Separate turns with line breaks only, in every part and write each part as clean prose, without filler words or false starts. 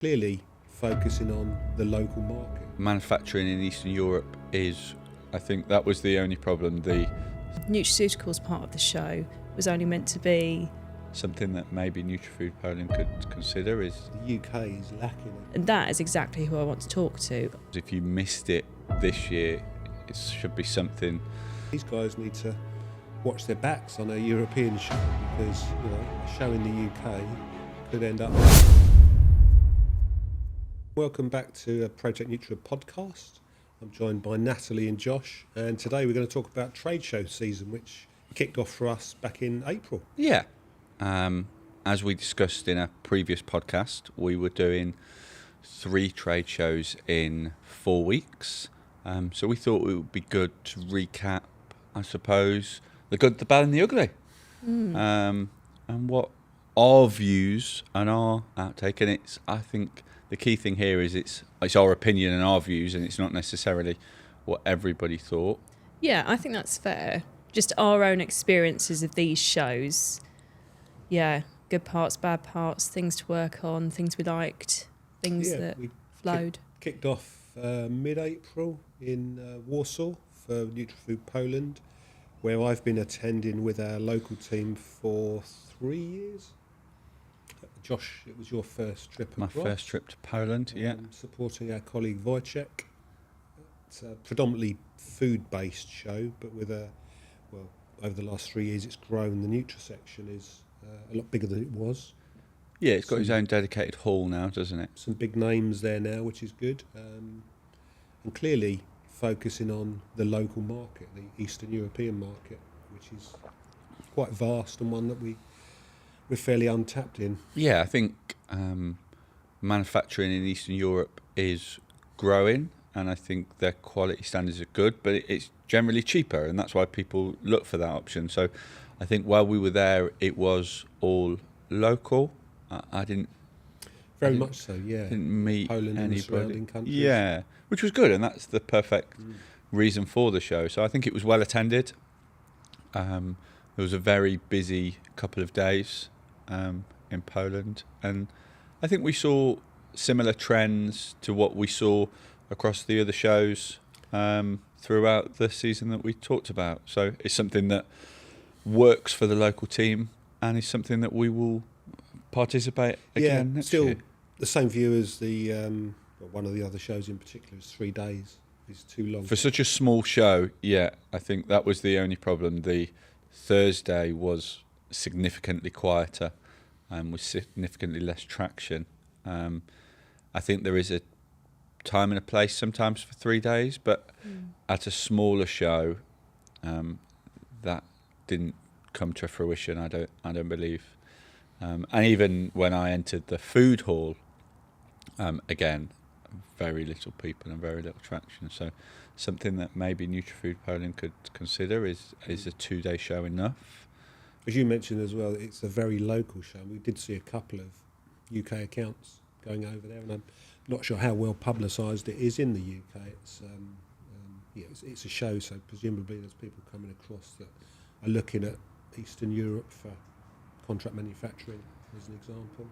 Clearly focusing on the local market.
Manufacturing in Eastern Europe is, I think that was the only problem. The
Nutraceuticals part of the show was only meant to be
something that maybe NutraFood Poland could consider is
The UK is lacking it.
and that is exactly who I want to talk to.
if you missed it this year, it should be something.
These guys need to watch their backs on a European show because, a show in the UK could end up. Welcome back to a ProTec Nutra podcast. I'm joined by Natalie and Josh, and today we're going to talk about trade show season, which kicked off for us back in April.
Yeah. As we discussed in a previous podcast, we were doing 3 trade shows in 4 weeks. So we thought it would be good to recap, I suppose, the good, the bad and the ugly. And what our views and our outtake. And it's, I think the key thing here is it's our opinion and our views, and it's not necessarily what everybody thought.
Yeah, I think that's fair. Just our own experiences of these shows. Yeah, good parts, bad parts, things to work on, things we liked, things that
we
flowed.
kicked off mid-April in Warsaw for NutraFood Poland, where I've been attending with our local team for 3 years. Josh, it was your first trip
My
across.
first trip to Poland, yeah.
Supporting our colleague Wojciech. It's a predominantly food-based show, but with over the last 3 years it's grown. The Nutra section is a lot bigger than it was.
Yeah, it's got its own dedicated hall now, doesn't it?
Some big names there now, which is good. And clearly focusing on the local market, the Eastern European market, which is quite vast and one that we're fairly untapped in.
Yeah, I think manufacturing in Eastern Europe is growing, and I think their quality standards are good, but it's generally cheaper, and that's why people look for that option. So I think while we were there, it was all local. I didn't
Much so, yeah.
didn't meet
Poland and the
anybody.
surrounding countries.
Yeah, which was good, and that's the perfect reason for the show. So I think it was well attended. There was a very busy couple of days in Poland, and I think we saw similar trends to what we saw across the other shows throughout the season that we talked about. So it's something that works for the local team, and is something that we will participate again next
still
year.
the same view as the one of the other shows in particular is 3 days is too long
For such a small show, yeah, I think that was the only problem. The Thursday was significantly quieter and with significantly less traction. I think there is a time and a place sometimes for 3 days, but at a smaller show, that didn't come to fruition. I don't believe. And even when I entered the food hall, again, very little people and very little traction. So something that maybe NutraFood Poland could consider is a 2-day show enough?
As you mentioned as well, it's a very local show. We did see a couple of UK accounts going over there, and I'm not sure how well publicised it is in the UK. It's a show, so presumably there's people coming across that are looking at Eastern Europe for contract manufacturing, as an example.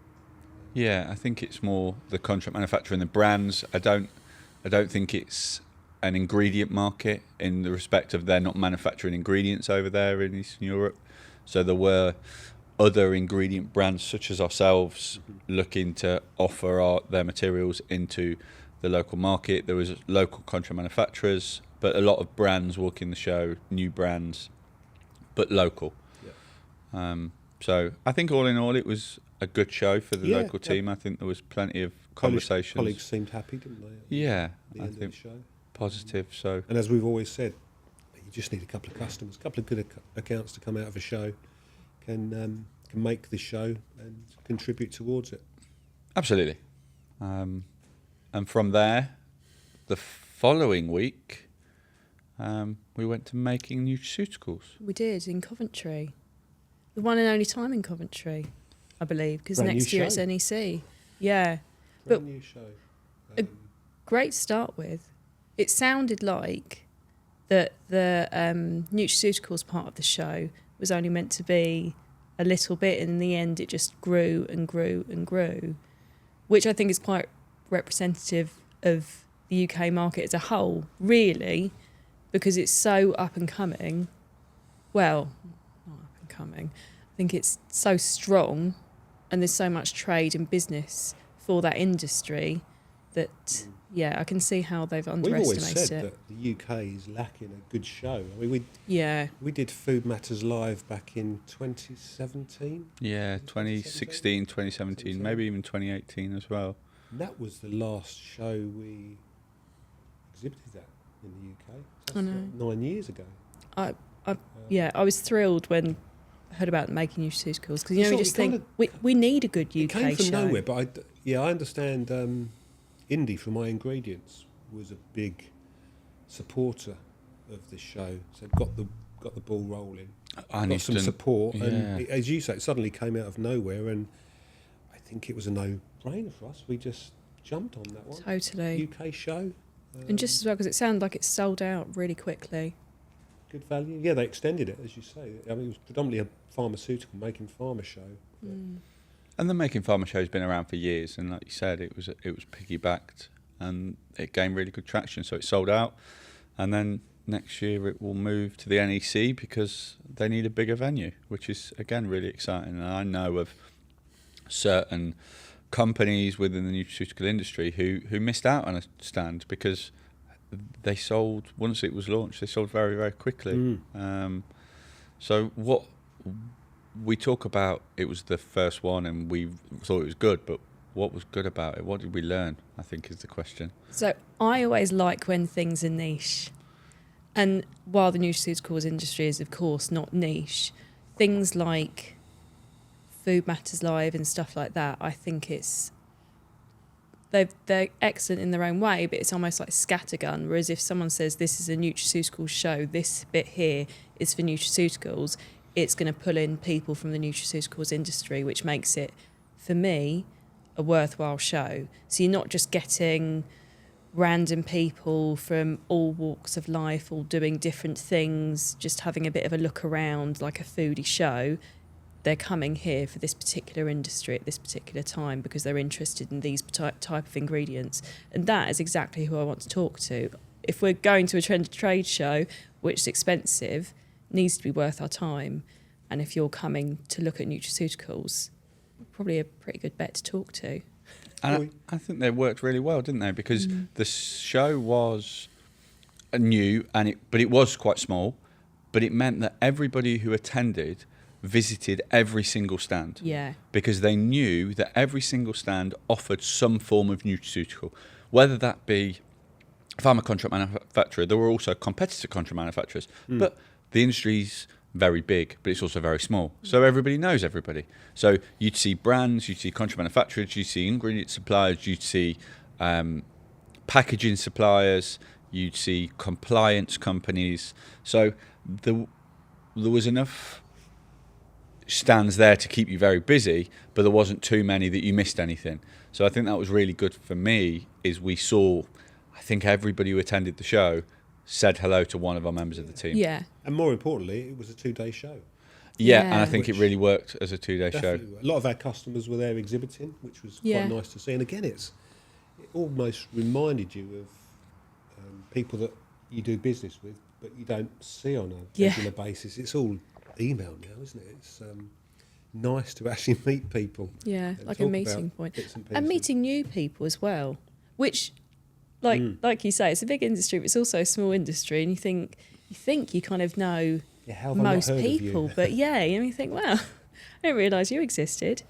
Yeah, I think it's more the contract manufacturing, the brands. I don't think it's an ingredient market in the respect of they're not manufacturing ingredients over there in Eastern Europe. So there were other ingredient brands such as ourselves looking to offer their materials into the local market. There was local contract manufacturers, but a lot of brands walking the show, new brands, but local.
Yeah.
So I think all in all, it was a good show for the local team.
Yeah.
I think there was plenty of conversations.
Colleagues seemed happy, didn't they?
Yeah,
at the
I
end of
think
the show.
positive. So
And as we've always said, you just need a couple of customers, a couple of good accounts to come out of a show, can make the show and contribute towards it.
absolutely. And from there, the following week, we went to making nutraceuticals.
We did in Coventry. The one and only time in Coventry, I believe, because
Brand new
next year
show.
it's NEC. Yeah.
Brand
But
new show.
great to start with. It sounded like that the Nutraceuticals part of the show was only meant to be a little bit, and in the end it just grew and grew and grew. which I think is quite representative of the UK market as a whole, really, because it's so up and coming. Well, not up and coming. I think it's so strong, and there's so much trade and business for that industry that, yeah, I can see how they've
We've
underestimated
always said
it.
that the UK is lacking a good show. I mean,
Yeah,
we did Food Matters Live back in 2017.
Yeah, 2016, 2017, maybe even 2018 as well.
And that was the last show we exhibited at in the UK. So
I
that's
know.
9 years ago.
yeah, I was thrilled when I heard about making nutraceuticals, because, you
It's
know,
not-
you just
it
think,
kinda-
we need a good UK
It came from
show.
nowhere, but I understand Indy from My Ingredients was a big supporter of this show, so it got the ball rolling. Got some support, and as you say, it suddenly came out of nowhere, and I think it was a no-brainer for us. We just jumped on that one.
Totally.
UK show.
And just as well, because it sounded like it sold out really quickly.
Good value. Yeah, they extended it, as you say. I mean, it was predominantly a pharmaceutical, making pharma show. but-
And the Making Pharma show's been around for years, and like you said, it was piggybacked, and it gained really good traction. So it sold out, and then next year it will move to the NEC because they need a bigger venue, which is again really exciting. And I know of certain companies within the nutraceutical industry who missed out on a stand because they sold, once it was launched, they sold very, very quickly. So what we talk about, it was the first one and we thought it was good, but what was good about it? What did we learn, I think, is the question.
So I always like when things are niche. And while the nutraceuticals industry is, of course, not niche, things like Food Matters Live and stuff like that, I think they're excellent in their own way, but it's almost like scattergun. Whereas if someone says this is a nutraceutical show, this bit here is for nutraceuticals, it's going to pull in people from the nutraceuticals industry, which makes it, for me, a worthwhile show. So you're not just getting random people from all walks of life, all doing different things, just having a bit of a look around like a foodie show. They're coming here for this particular industry at this particular time because they're interested in these type of ingredients. And that is exactly who I want to talk to. If we're going to a trade show, which is expensive, needs to be worth our time. And if you're coming to look at nutraceuticals, probably a pretty good bet to talk to.
And I think they worked really well, didn't they? Because the show was new, but it was quite small, but it meant that everybody who attended visited every single stand.
Yeah.
Because they knew that every single stand offered some form of nutraceutical, whether that be pharma contract manufacturer. There were also competitor contract manufacturers, but the industry's very big, but it's also very small. So everybody knows everybody. So you'd see brands, you'd see contract manufacturers, you'd see ingredient suppliers, you'd see packaging suppliers, you'd see compliance companies. So there was enough stands there to keep you very busy, but there wasn't too many that you missed anything. So I think that was really good for me, is we saw, I think everybody who attended the show said hello to one of our members of the team.
Yeah.
And more importantly, it was a 2-day show.
Yeah,
Yeah.
and I think it
Which
really worked as a 2-day show.
Definitely. A lot of our customers were there exhibiting, which was
Yeah.
quite nice to see. And again, it almost reminded you of people that you do business with, but you don't see on a regular basis. It's all email now, isn't it? It's nice to actually meet people.
Yeah,
and
like a
talk
meeting
about
point.
bits and
And
pieces.
meeting new people as well, which, like you say, it's a big industry, but it's also a small industry, and you think you kind of know
Yeah, how have I not
most
heard of you?
people, but yeah, you think, well, I didn't realise you existed.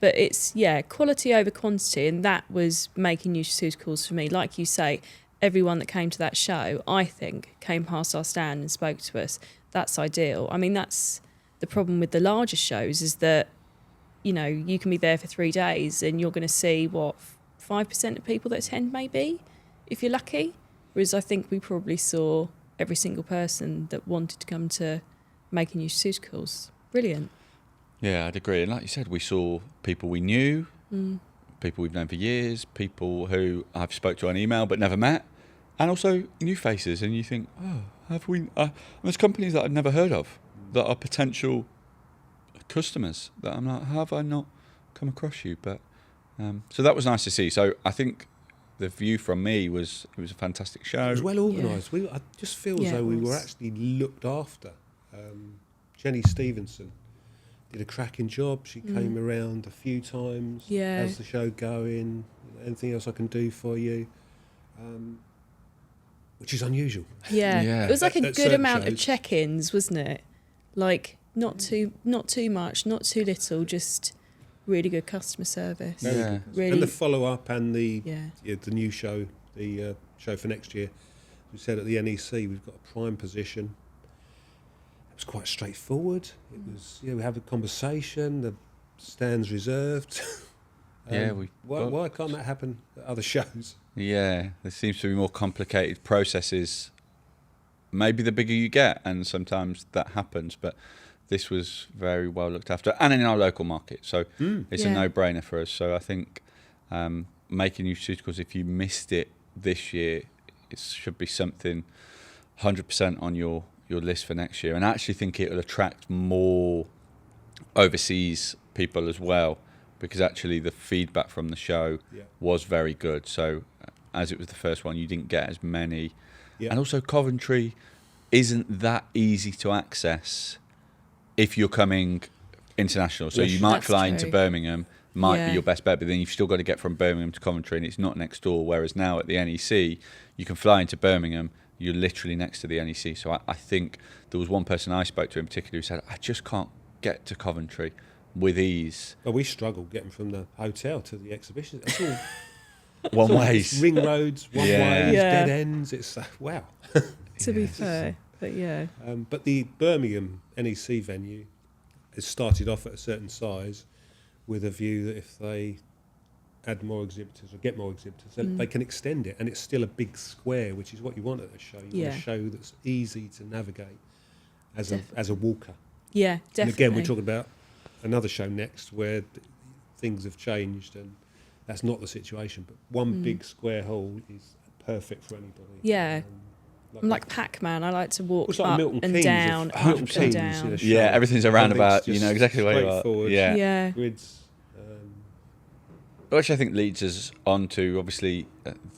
But it's, quality over quantity, and that was making nutraceuticals for me. Like you say, everyone that came to that show, I think, came past our stand and spoke to us. That's ideal. I mean, that's the problem with the larger shows, is that, you can be there for 3 days and you're going to see, 5% of people that attend maybe, if you're lucky. Whereas I think we probably saw every single person that wanted to come to Making Nutraceuticals. Brilliant.
Yeah, I'd agree. And like you said, we saw people we knew, people we've known for years, people who I've spoke to on email but never met, and also new faces. And you think, have we? There's companies that I've never heard of that are potential customers that I'm like, have I not come across you? But So that was nice to see. So I think the view from me was it was a fantastic show.
It was well organised. I just feel as
Yeah,
though
it
we were
was.
actually looked after. Jenny Stevenson did a cracking job. She came around a few times.
Yeah.
How's the show going? Anything else I can do for you? Which is unusual.
Yeah.
Yeah.
It was like a
At
good
certain
amount of
shows.
check-ins, wasn't it? Like not too much, not too little, just really good customer service.
Very
Yeah.
good.
Really,
And the follow-up and the
yeah.
the new show, the show for next year. We said at the NEC we've got a prime position. It was quite straightforward. It was, we have a conversation. The stands reserved.
Yeah,
Why can't that happen at other shows?
Yeah, there seems to be more complicated processes. Maybe the bigger you get, and sometimes that happens, but this was very well looked after, and in our local market, so it's a
Yeah.
no-brainer for us. So I think making nutraceuticals, if you missed it this year, it should be something 100% on your list for next year, and I actually think it will attract more overseas people as well, because actually the feedback from the show was very good. So as it was the first one, you didn't get as many.
Yeah.
And also Coventry isn't that easy to access if you're coming international. So
Yes.
you might
That's
fly into
true.
Birmingham, might
Yeah.
be your best bet, but then you've still got to get from Birmingham to Coventry, and it's not next door. Whereas now at the NEC, you can fly into Birmingham, you're literally next to the NEC. So I think there was one person I spoke to in particular who said, I just can't get to Coventry with ease.
Well, we struggled getting from the hotel to the exhibition. It's all
One
it's
ways.
ring roads, one
Yeah.
ways,
Yeah.
dead ends. It's wow.
To be
Yeah.
fair, but yeah.
But the Birmingham NEC venue has started off at a certain size with a view that if they add more exhibitors or get more exhibitors, then they can extend it. And it's still a big square, which is what you want at a show. You want
Yeah.
a show that's easy to navigate as
Definitely.
a walker.
Yeah, definitely.
And again, we're talking about another show next where things have changed, and that's not the situation. But one big square hall is perfect for anybody.
Yeah. I'm like Pac-Man. I like to walk
It's like
up
Milton
and
Keynes
down,
of-
up
Milton
and
Keynes in
down.
a show.
Yeah, everything's a roundabout.
Everything's
You know
just
exactly where you are.
straightforward.
Yeah.
Yeah.
Grids.
Which I think leads us on to obviously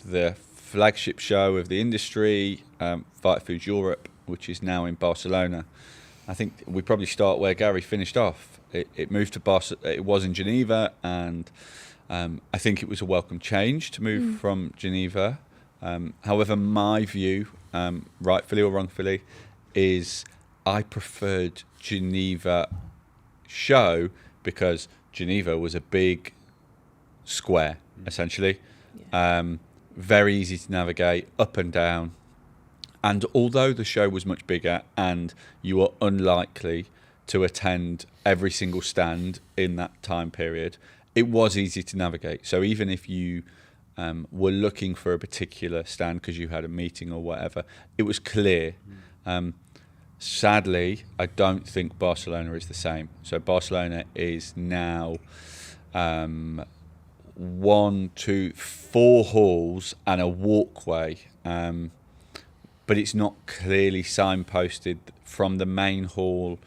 the flagship show of the industry, Vitafoods Europe, which is now in Barcelona. I think we probably start where Gary finished off. It moved to Barcelona. It was in Geneva, and I think it was a welcome change to move from Geneva. However, my view, rightfully or wrongfully, is I preferred Geneva show because Geneva was a big square, essentially. Very easy to navigate, up and down. And although the show was much bigger and you were unlikely to attend every single stand in that time period, it was easy to navigate. So even if you were looking for a particular stand because you had a meeting or whatever, it was clear. Sadly, I don't think Barcelona is the same. So Barcelona is now 1, 2, 4 halls and a walkway, but it's not clearly signposted from the main hall.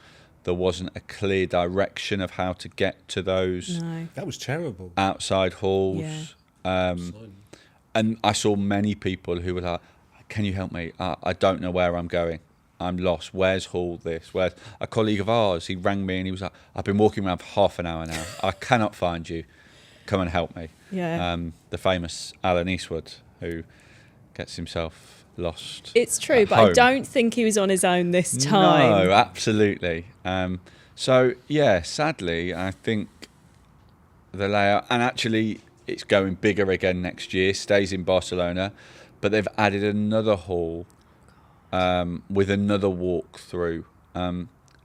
There wasn't a clear direction of how to get to those
No.
That was terrible.
outside halls.
Yeah.
Sign.
And I saw many people who were like, can you help me? I don't know where I'm going. I'm lost. Where's hall this? Where's a colleague of ours? He rang me and he was like, I've been walking around for half an hour now. I cannot find you. Come and help me.
Yeah.
The famous Alan Eastwood, who gets himself lost.
It's true,
at
but I
home.
don't think he was on his own this time.
No, absolutely. So, yeah, sadly, I think the layout, and actually it's going bigger again next year, stays in Barcelona, but they've added another hall with another walkthrough.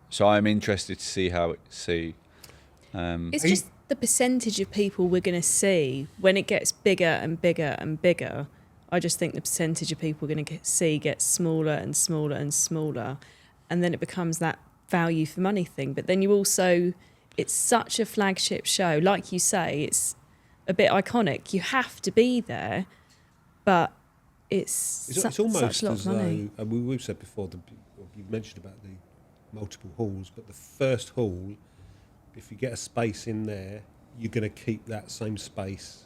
So I'm interested to see how it's
It's just the percentage of people we're going to see when it gets bigger and bigger and bigger. I just think the percentage of people we're going to see gets smaller and smaller and smaller, and then it becomes that value for money thing. But then you also, it's such a flagship show, like you say, it's a bit iconic. You have to be there, but it's
almost
such a lot
as
of money.
though, we've said before, you mentioned about the multiple halls, but the first hall, if you get a space in there, you're going to keep that same space,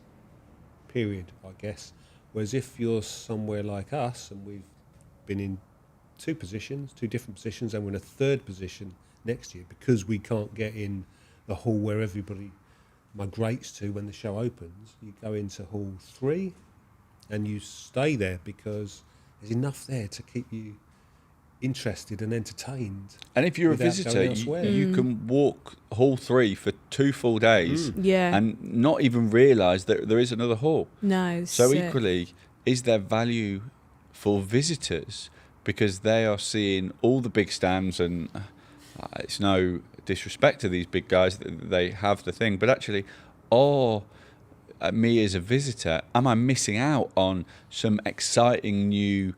period, I guess. Whereas if you're somewhere like us, and we've been in two different positions, and we're in a third position next year because we can't get in the hall where everybody migrates to when the show opens, you go into hall 3 and you stay there because there's enough there to keep you interested and entertained.
And if you're a
without
visitor,
going elsewhere.
you can walk hall 3 for 2 full days
Yeah.
and not even realise that there is another hall.
No.
So
sick.
equally, is there value for visitors because they are seeing all the big stands, and it's no disrespect to these big guys, they have the thing, but actually, me as a visitor, am I missing out on some exciting new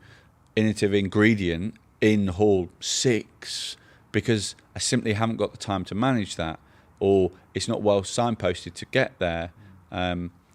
innovative ingredient in hall 6 because I simply haven't got the time to manage that, or it's not well signposted to get there?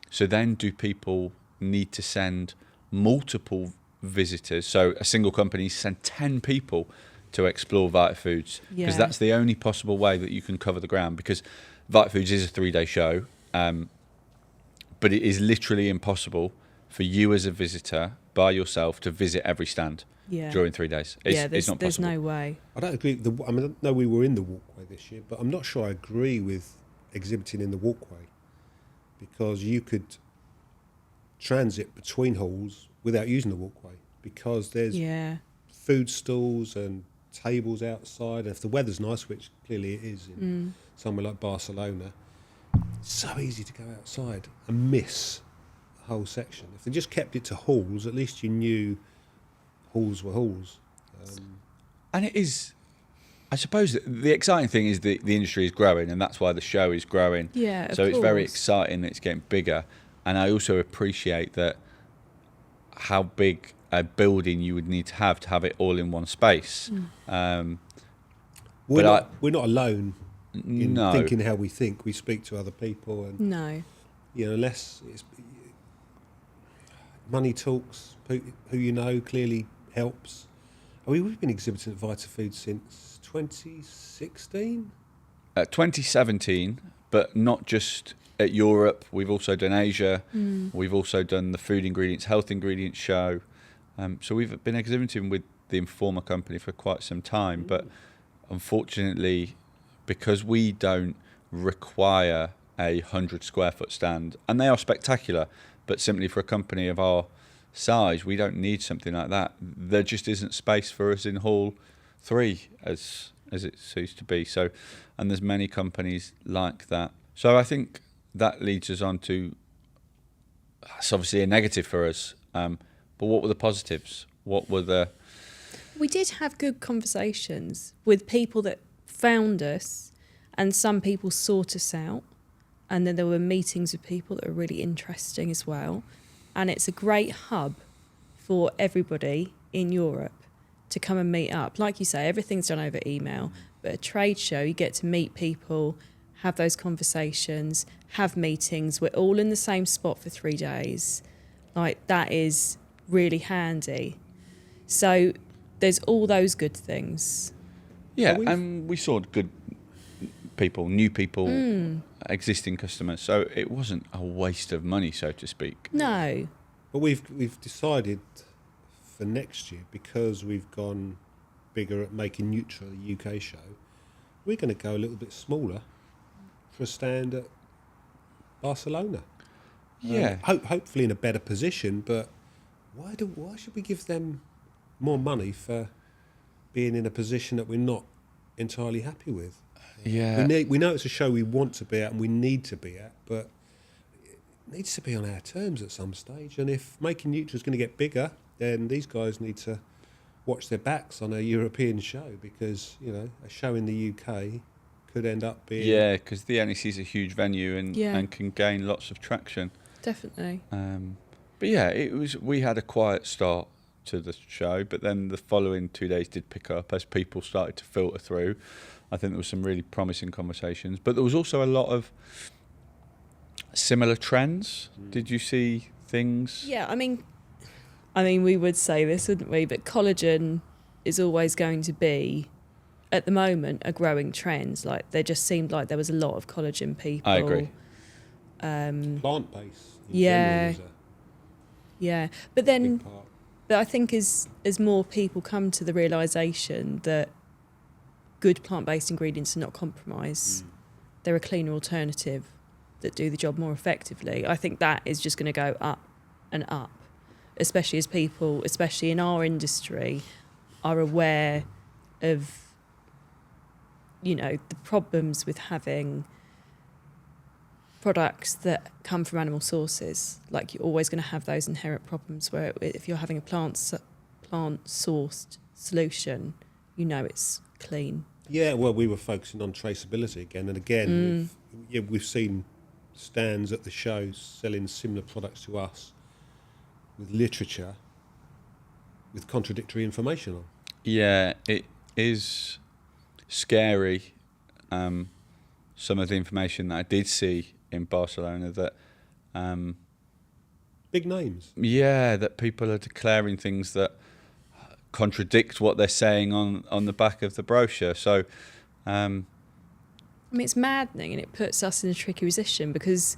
So then do people need to send multiple visitors? So a single company send 10 people to explore Vitafoods, because
Yeah.
that's the only possible way that you can cover the ground, because Vitafoods is a 3-day show, but it is literally impossible for you as a visitor by yourself to visit every stand
Yeah.
during 3 days. It's,
Yeah.
it's not
There's
possible.
no way.
I don't agree. I mean, I know we were in the walkway this year, but I'm not sure I agree with exhibiting in the walkway, because you could transit between halls without using the walkway, because there's
Yeah.
food stalls and tables outside. And if the weather's nice, which clearly it is in somewhere like Barcelona, it's so easy to go outside and miss the whole section. If they just kept it to halls, at least you knew halls were halls.
And it is, I suppose, the exciting thing is the industry is growing, and that's why the show is growing.
Yeah. Of
So it's very
course.
exciting that it's getting bigger. And I also appreciate that how big a building you would need to have it all in one space.
We're
But
not alone in
No.
thinking how we think. We speak to other people, and
No.
unless it's money talks, who you know clearly helps. I mean, we've been exhibiting at Vitafoods since 2016.
2017, but not just at Europe. We've also done Asia. We've also done the food ingredients, health ingredients show. So we've been exhibiting with the Informa company for quite some time. But unfortunately, because we don't require a 100 square foot stand, and they are spectacular, but simply for a company of our size, we don't need something like that. There just isn't space for us in Hall 3 as it seems to be. So, and there's many companies like that. So I think that leads us on to, it's obviously a negative for us, but what were the positives? What were the...
We did have good conversations with people that found us, and some people sought us out. And then there were meetings with people that were really interesting as well. And it's a great hub for everybody in Europe to come and meet up. Like you say, everything's done over email, but a trade show, you get to meet people, have those conversations, have meetings. We're all in the same spot for 3 days. Like, that is really handy. So there's all those good things.
Yeah, and we saw good people, new people, existing customers. So it wasn't a waste of money, so to speak.
No.
But we've decided for next year, because we've gone bigger at making Nutra the UK show, we're going to go a little bit smaller for a stand at Barcelona.
Yeah.
Hopefully in a better position, but why should we give them more money for being in a position that we're not entirely happy with?
Yeah.
We know it's a show we want to be at and we need to be at, but it needs to be on our terms at some stage. And if making Nutra is going to get bigger, then these guys need to watch their backs on a European show, because a show in the UK could end up being...
Yeah, because the NEC is a huge venue and can gain lots of traction.
Definitely.
But yeah, we had a quiet start to the show, but then the following 2 days did pick up as people started to filter through. I think there was some really promising conversations, but there was also a lot of similar trends. Did you see things?
Yeah, I mean, we would say this, wouldn't we? But collagen is always going to be, at the moment, a growing trend. Like, there just seemed like there was a lot of collagen people.
I agree.
Plant-based in
Yeah.
general
Yeah, but
is a
then
big part.
but I think as more people come to the realization that good plant-based ingredients are not compromise, they're a cleaner alternative that do the job more effectively. I think that is just going to go up and up, especially as people, especially in our industry, are aware of, you know, the problems with having products that come from animal sources. Like, you're always going to have those inherent problems where if you're having a plant-sourced solution, you know it's clean.
Yeah, well, we were focusing on traceability again and again. We've seen stands at the shows selling similar products to us with literature with contradictory information on.
Yeah, it is scary. Some of the information that I did see in Barcelona that,
Big names.
that people are declaring things that contradict what they're saying on the back of the brochure. So,
I mean, it's maddening, and it puts us in a tricky position because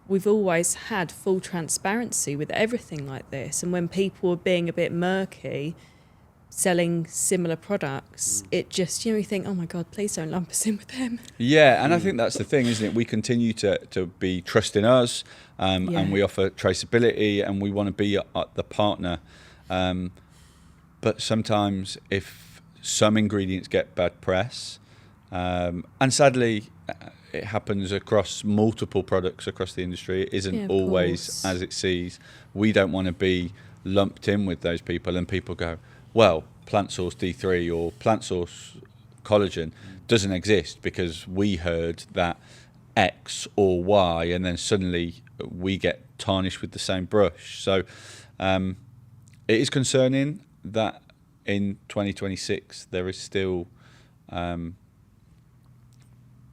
we've always had full transparency with everything like this. And when people are being a bit murky, selling similar products, it just, you know, you think, oh my God, please don't lump us in with them.
yeah, and I think that's the thing, isn't it? We continue to be trusting us, and we offer traceability, and we want to be the partner. But sometimes if some ingredients get bad press, and sadly it happens across multiple products across the industry, it isn't always as it sees. We don't want to be lumped in with those people, and people go, well, plant source D3 or plant source collagen doesn't exist because we heard that X or Y, and then suddenly we get tarnished with the same brush. So it is concerning that in 2026 there is still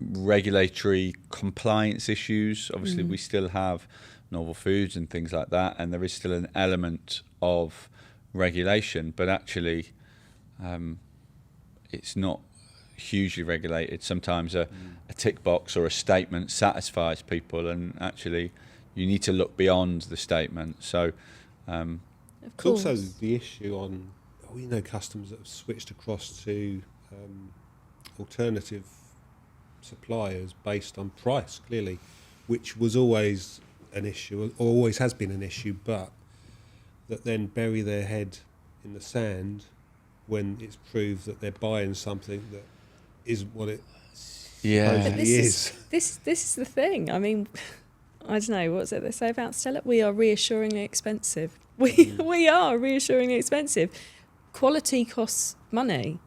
regulatory compliance issues. Obviously, we still have novel foods and things like that, and there is still an element of regulation, but actually it's not hugely regulated. Sometimes a tick box or a statement satisfies people, and actually you need to look beyond the statement. So
Of
It's
course.
also the issue on, we know customers that have switched across to alternative suppliers based on price, clearly, which was always an issue, or always has been an issue, but that then bury their head in the sand when it's proved that they're buying something that isn't what it supposedly is.
This is the thing. I mean, I don't know, what's it they say about Stella? We are reassuringly expensive. We are reassuringly expensive. Quality costs money.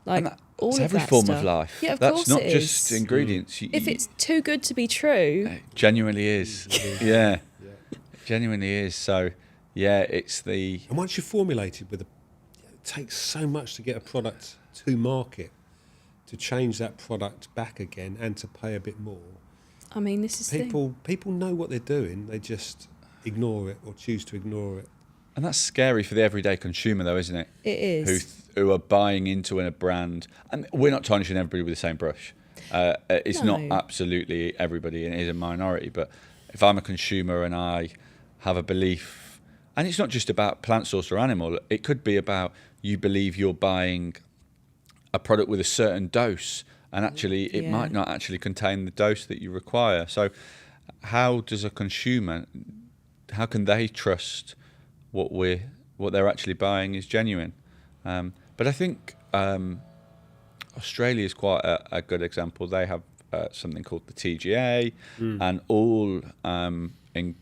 Like, all
it's
of
every
that
form
stuff.
of life.
Yeah, of
That's
course
not
it
just
is.
ingredients.
If it's too good to be true,
It genuinely is. Yeah,
Yeah.
it genuinely is. So, yeah, it's the...
And once you're formulated with it takes so much to get a product to market, to change that product back again and to pay a bit more.
I mean, this is the thing.
People know what they're doing, they just ignore it or choose to ignore it.
And that's scary for the everyday consumer, though, isn't it?
It is.
Who are buying into a brand, and we're not tarnishing everybody with the same brush. It's not
No.
absolutely everybody, and it is a minority. But if I'm a consumer and I have a belief, and it's not just about plant source or animal, it could be about you believe you're buying a product with a certain dose, and actually it
Yeah.
might not actually contain the dose that you require. So how does a consumer, how can they trust what they're actually buying is genuine? But I think Australia is quite a good example. They have something called the TGA, and all in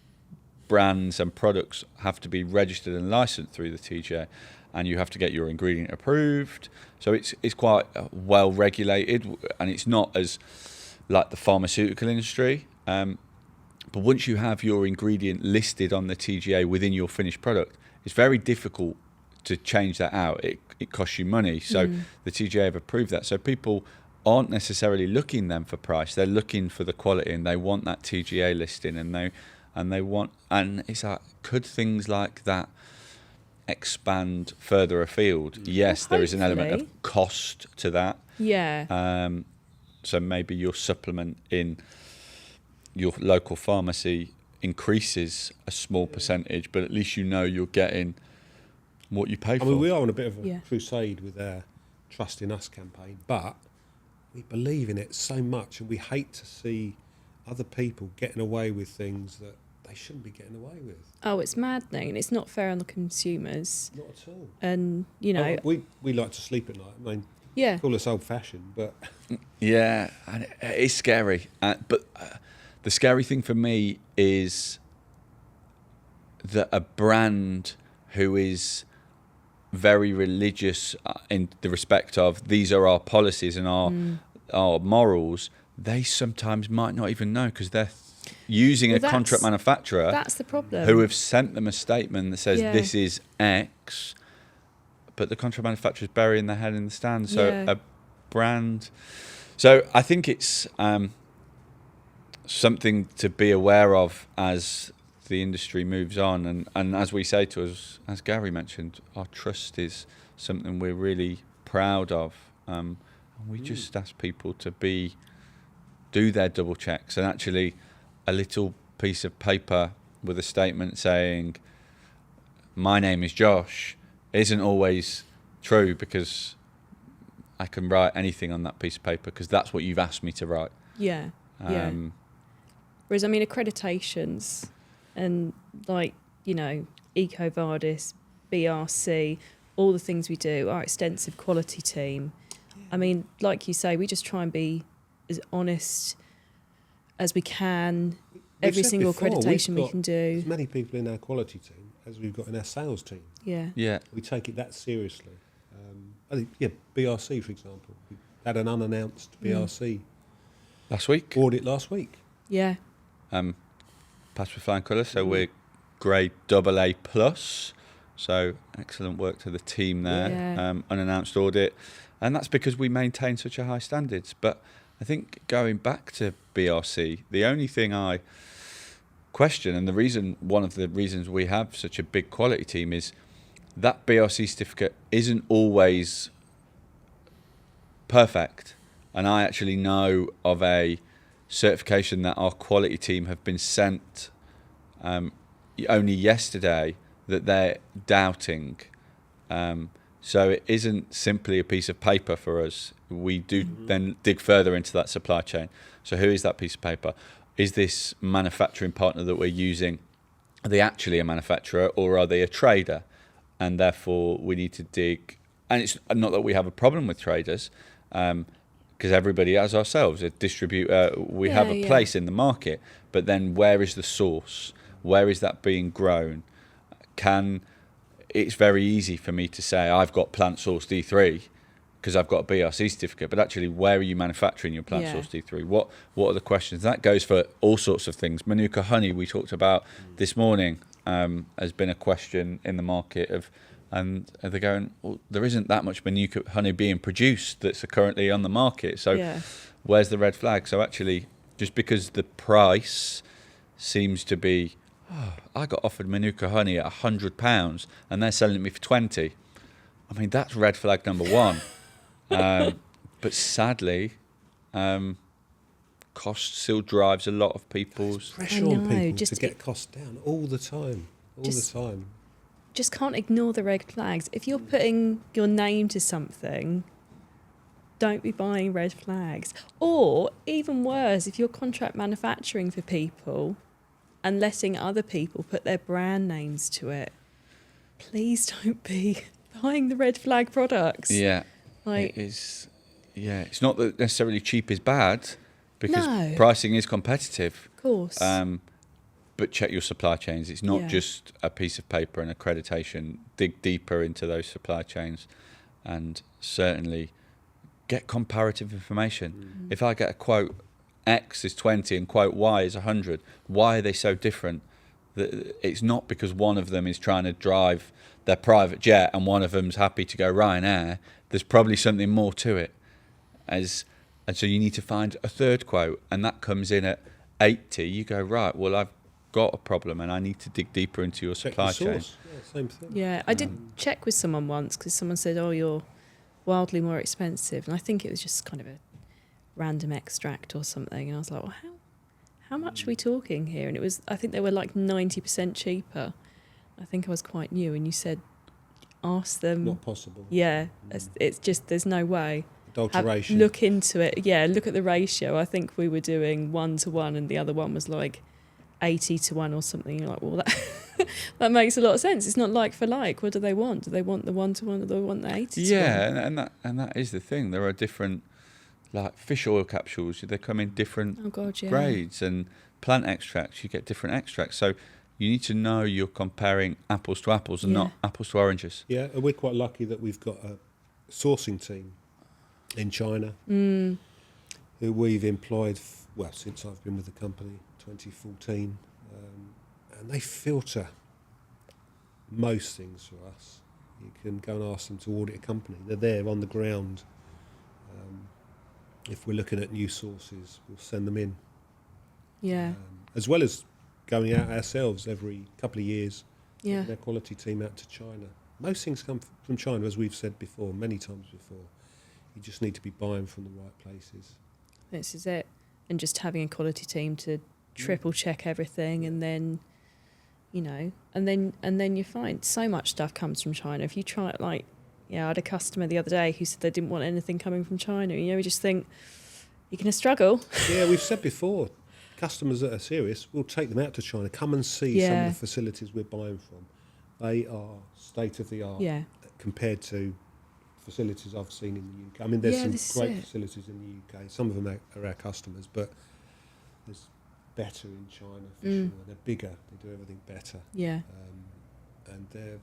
brands and products have to be registered and licensed through the TGA, and you have to get your ingredient approved. So it's quite well regulated, and it's not as like the pharmaceutical industry. But once you have your ingredient listed on the TGA within your finished product, it's very difficult to change that out. It costs you money. So the TGA have approved that. So people aren't necessarily looking then for price. They're looking for the quality, and they want that TGA listing, and it's like, could things like that expand further afield? Yes,
Well,
there is an element
hopefully.
of cost to that.
Yeah.
So maybe your supplement in your local pharmacy increases a small percentage, but at least you know you're getting what you pay for.
I mean, we are on a bit of a
Yeah.
crusade with our Trust in Us campaign, but we believe in it so much, and we hate to see other people getting away with things that they shouldn't be getting away with.
Oh, it's maddening, and it's not fair on the consumers.
Not at all.
And, you know,
We like to sleep at night. I mean,
yeah,
call us old-fashioned, but
Yeah, and it's scary. But the scary thing for me is that a brand who is very religious in the respect of these are our policies and our morals, they sometimes might not even know because they're using
Well,
a contract manufacturer
that's the problem.
who have sent them a statement that says
Yeah.
this is X, but the contract manufacturer's burying their head in the stand. So
Yeah.
a brand. So I think it's something to be aware of as the industry moves on, and as we say to us, as Gary mentioned, our trust is something we're really proud of. And we just ask people to do their double checks, and actually a little piece of paper with a statement saying my name is Josh isn't always true, because I can write anything on that piece of paper because that's what you've asked me to write.
Yeah, yeah. Whereas, I mean, accreditations and, like, you know, EcoVadis, BRC, all the things we do, our extensive quality team. I mean, like you say, we just try and be as honest as we can. Every
said
single
before,
accreditation
we've
we can
got
do.
as many people in our quality team as we've got in our sales team.
Yeah.
Yeah.
We take it that seriously. I think, BRC, for example, we had an unannounced BRC
Last week,
audit last week.
Yeah.
passed with flying colours, so we're grade AA plus. So excellent work to the team there.
Yeah.
Unannounced audit, and that's because we maintain such a high standards. But I think going back to BRC, the only thing I question, and one of the reasons we have such a big quality team, is that BRC certificate isn't always perfect. And I actually know of a certification that our quality team have been sent only yesterday that they're doubting. So it isn't simply a piece of paper for us. We do then dig further into that supply chain. So who is that piece of paper? Is this manufacturing partner that we're using, are they actually a manufacturer or are they a trader? And therefore we need to dig. And it's not that we have a problem with traders, because everybody has ourselves, a distributor, we have a place in the market. But then where is the source? Where is that being grown? It's very easy for me to say I've got plant source D3 because I've got a BRC certificate, but actually where are you manufacturing your plant source D3? What are the questions? That goes for all sorts of things. Manuka honey we talked about this morning has been a question in the market and they're going, well, there isn't that much Manuka honey being produced that's currently on the market. So where's the red flag? So actually, just because the price seems to be, I got offered Manuka honey at £100 and they're selling it me for 20. I mean, that's red flag number one. But sadly, cost still drives a lot of people's...
Pressure on people to get costs down all the time.
Just can't ignore the red flags. If you're putting your name to something, don't be buying red flags. Or even worse, if you're contract manufacturing for people and letting other people put their brand names to it, please don't be buying the red flag products.
Yeah,
like,
it is. Yeah, it's not that necessarily cheap is bad, because
No.
pricing is competitive.
Of course.
But check your supply chains. It's not just a piece of paper and accreditation. Dig deeper into those supply chains, and certainly get comparative information. If I get a quote X is 20 and quote Y is 100, why are they so different? It's not because one of them is trying to drive their private jet and one of them's happy to go Ryanair. There's probably something more to it. And so you need to find a third quote, and that comes in at 80. You go, right, well, I've got a problem and I need to dig deeper into your supply chain.
Same thing.
Yeah, I did check with someone once because someone said, oh, you're wildly more expensive. And I think it was just kind of a random extract or something. And I was like, well, how much are we talking here? And it was, I think they were like 90% cheaper. I think I was quite new, and you said, ask them.
Not possible.
Yeah, it's just, there's no way.
Adulteration.
Look into it. Yeah, look at the ratio. I think we were doing 1-to-1, and the other one was like 80-to-1 or something. You're like, well, that that makes a lot of sense. It's not like for like. What do they want? Do they want the 1-to-1, or do they want the 80-to-1?
Yeah, and that is the thing. There are different, like fish oil capsules. They come in different grades, and plant extracts. You get different extracts. So you need to know you're comparing apples to apples and not apples to oranges.
Yeah, and we're quite lucky that we've got a sourcing team in China who we've employed, since I've been with the company, 2014, and they filter most things for us. You can go and ask them to audit a company. They're there on the ground. If we're looking at new sources, we'll send them in.
Yeah.
As well as going out ourselves every couple of years,
Yeah.
their quality team out to China. Most things come from China, as we've said before, many times before. You just need to be buying from the right places.
This is it. And just having a quality team to triple check everything, and then, you know, and then you find so much stuff comes from China. If you try it, like, I had a customer the other day who said they didn't want anything coming from China. You know, we just think, you're going to struggle.
Yeah, we've said before, customers that are serious, we'll take them out to China. Come and see some of the facilities we're buying from. They are state of the art compared to facilities I've seen in the UK. I mean, there's some great facilities in the UK. Some of them are our customers, but there's better in China for sure. They're bigger. They do everything better.
Yeah.
And they're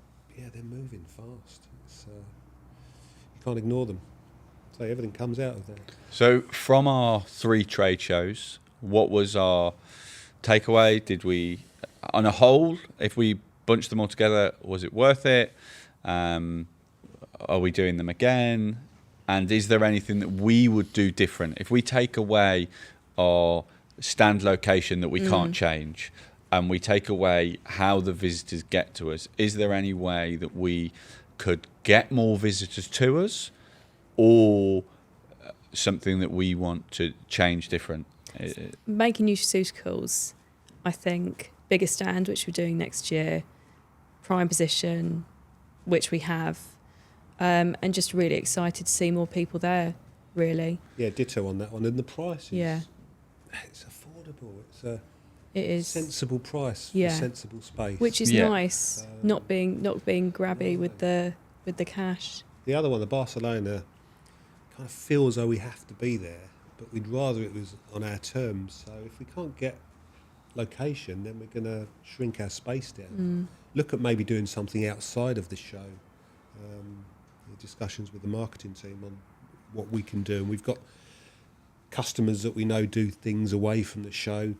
moving fast. It's, you can't ignore them. So everything comes out of there.
So from our 3 trade shows, what was our takeaway? Did we, on a whole, if we bunched them all together, was it worth it? Are we doing them again? And is there anything that we would do different? If we take away our stand location that we can't change, and we take away how the visitors get to us, is there any way that we could get more visitors to us, or something that we want to change different?
Making nutraceuticals, I think, bigger stand, which we're doing next year, prime position, which we have, and just really excited to see more people there, really.
Yeah, ditto on that one. And the prices, it's affordable.
It is
sensible price for sensible space,
which is nice. Not being grabby with the cash.
The other one, the Barcelona, kind of feels though we have to be there, but we'd rather it was on our terms. So if we can't get location, then we're going to shrink our space down. Look at maybe doing something outside of the show. Discussions with the marketing team on what we can do, and we've got customers that we know do things away from the show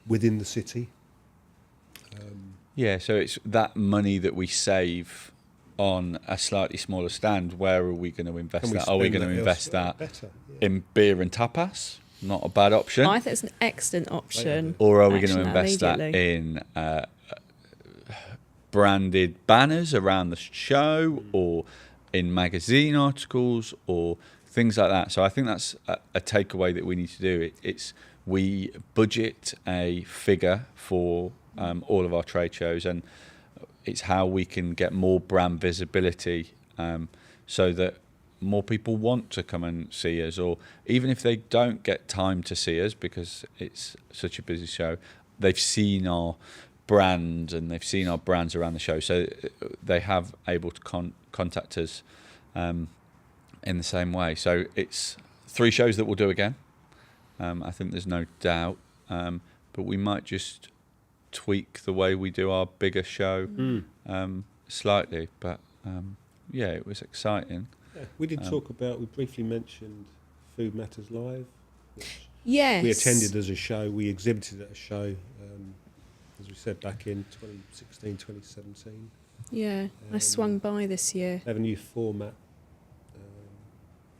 within the city.
So it's that money that we save on a slightly smaller stand. Where are we going to invest that? Are we going to invest that in beer and tapas? Not a bad option.
I think it's an excellent option.
Or are we going to invest that in branded banners around the show, or in magazine articles, or things like that? So I think that's a takeaway that we need to do. We budget a figure for all of our trade shows, and it's how we can get more brand visibility, so that more people want to come and see us, or even if they don't get time to see us because it's such a busy show, they've seen our brand and they've seen our brands around the show, so they have able to contact us in the same way. So it's 3 shows that we'll do again. I think there's no doubt, but we might just tweak the way we do our bigger show slightly. But it was exciting.
Yeah, we did talk about, we briefly mentioned Food Matters Live, which
we
attended as a show, we exhibited at a show, as we said, back in 2016, 2017.
Yeah, I swung by this year.
They have a new format,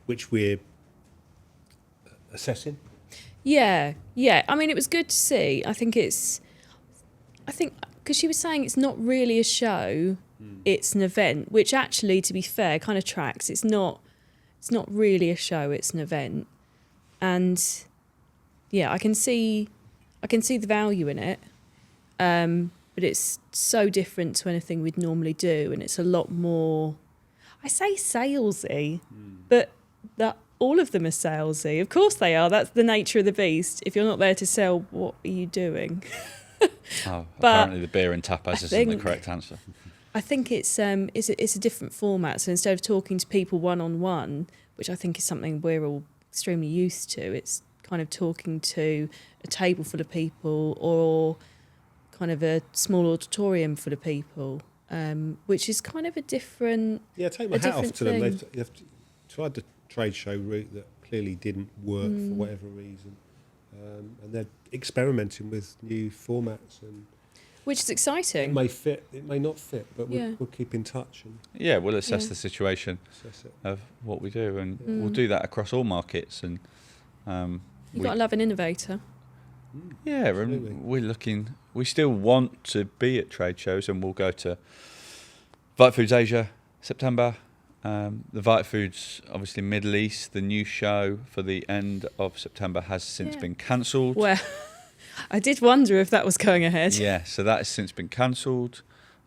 which we're assessing.
Yeah. I mean, it was good to see. I think because she was saying it's not really a show, it's an event, which actually, to be fair, kind of tracks. It's not really a show, it's an event. And I can see I can see the value in it, but it's so different to anything we'd normally do, and it's a lot more, I say salesy, but that all of them are salesy. Of course they are. That's the nature of the beast. If you're not there to sell, what are you doing?
Oh,
But
apparently the beer and tapas isn't the
think-
correct answer.
I think it's a different format. So instead of talking to people one-on-one, which I think is something we're all extremely used to, it's kind of talking to a table full of people or kind of a small auditorium full of people, which is kind of a different...
Yeah, take my
a
hat off
different
to them.
thing.
They've tried the trade show route that clearly didn't work for whatever reason, and they're experimenting with new formats. And
Which is
it
exciting.
may fit, it may not fit, but
Yeah.
we'll keep in touch and
Yeah, we'll assess
Yeah.
the situation
assess it.
of what we do, and we'll do that across all markets. And
You've got to love an innovator.
yeah,
Absolutely.
and we're looking. We still want to be at trade shows, and we'll go to Vitafoods Asia September. The Vitafoods, obviously Middle East. The new show for the end of September has since
Yeah.
been cancelled.
Well, I did wonder if that was going ahead.
Yeah, so that has since been cancelled.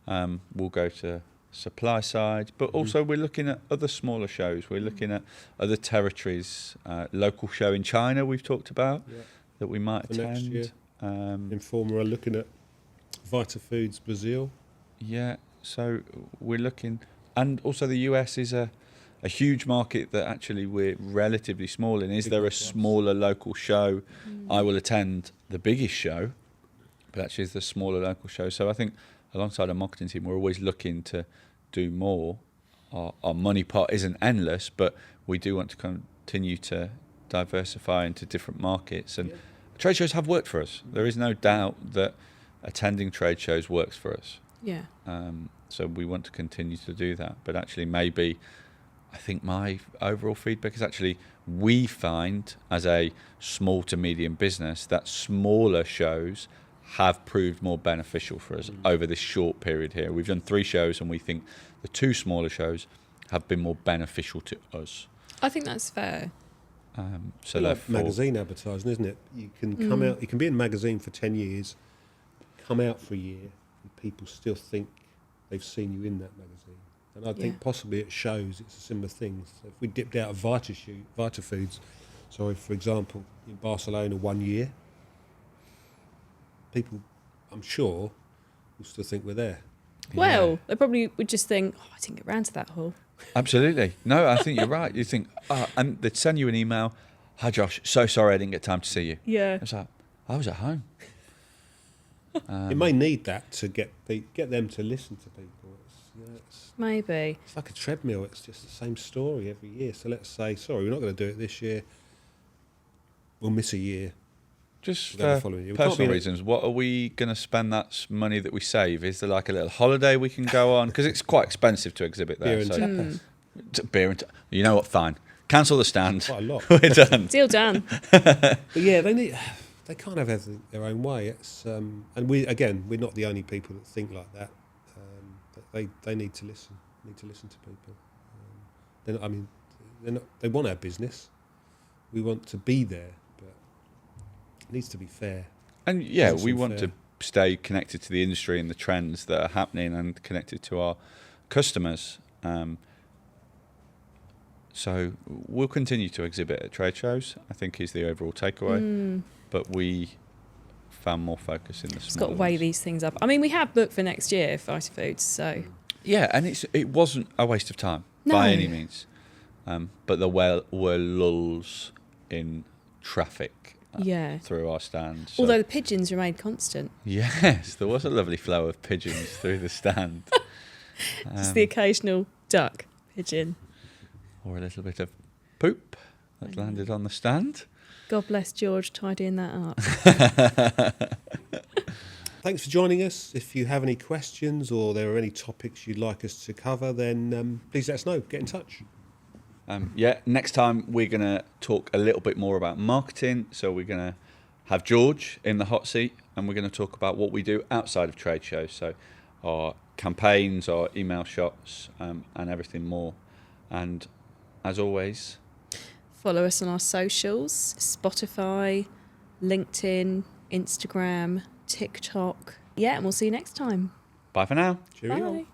We'll go to supply side, but also we're looking at other smaller shows. We're looking at other territories. Local show in China we've talked about
Yeah.
that we might
For next
attend.
year. Informer are looking at Vitafoods Brazil.
Yeah, so we're looking, and also the US is a huge market that actually we're relatively small in. Is
Big
there a
one for us.
smaller local show? I will attend the biggest show, but actually it's the smaller local show. So I think alongside our marketing team, we're always looking to do more. Our money pot isn't endless, but we do want to continue to diversify into different markets. And trade shows have worked for us. There is no doubt that attending trade shows works for us.
Yeah.
So we want to continue to do that. But actually, maybe I think my overall feedback is actually we find as a small to medium business that smaller shows have proved more beneficial for us over this short period here. We've done 3 shows, and we think the 2 smaller shows have been more beneficial to us.
I think that's fair.
So
Like
therefore,
magazine advertising, isn't it? You can come out, you can be in a magazine for 10 years, come out for a year, and people still think they've seen you in that magazine. And I think
Yeah.
possibly it shows it's a similar thing. So if we dipped out of Vitafoods, for example, in Barcelona 1 year, people, I'm sure, will still think we're there.
Well, they probably would just think, oh, I didn't get round to that hall.
absolutely. No, I think you're right. You think, and they'd send you an email, "Hi Josh, so sorry I didn't get time to see you."
Yeah.
It's like, I was at home.
It may need that to get them to listen to people. It's
Maybe.
like a treadmill. It's just the same story every year. So let's say, sorry, we're not going to do it this year. We'll miss a year.
Just
We'll go the
for
following year. We can't
personal
be-
reasons, what are we going to spend that money that we save? Is there like a little holiday we can go on? Because it's quite expensive to exhibit there.
Beer and
so
tapas.
beer and you know what? Fine, cancel the stand.
Quite a lot.
We're done.
Deal done.
But yeah, they can't have everything their own way. It's and we're not the only people that think like that. But they need to listen. Need to listen to people. They want our business. We want to be there, but it needs to be fair.
And yeah,
Doesn't
we
seem
want
fair.
to stay connected to the industry and the trends that are happening, and connected to our customers. So we'll continue to exhibit at trade shows, I think, is the overall takeaway. But we found more focus in the
Just got
smaller
to weigh
ones.
these things up. I mean, we have booked for next year, Vitafoods, so
Yeah, and it wasn't a waste of time
No.
by any means. But there were lulls in traffic
yeah.
through our stand. So
Although the pigeons remained constant.
yes, there was a lovely flow of pigeons through the stand.
Just the occasional duck pigeon.
Or a little bit of poop that landed on the stand.
God bless George tidying that up.
Thanks for joining us. If you have any questions or there are any topics you'd like us to cover, then please let us know. Get in touch.
Next time we're going to talk a little bit more about marketing. So we're going to have George in the hot seat, and we're going to talk about what we do outside of trade shows. So our campaigns, our email shots, and everything more. And as always,
Follow us on our socials, Spotify, LinkedIn, Instagram, TikTok. Yeah, and we'll see you next time.
Bye for now.
Cheerio.
Bye.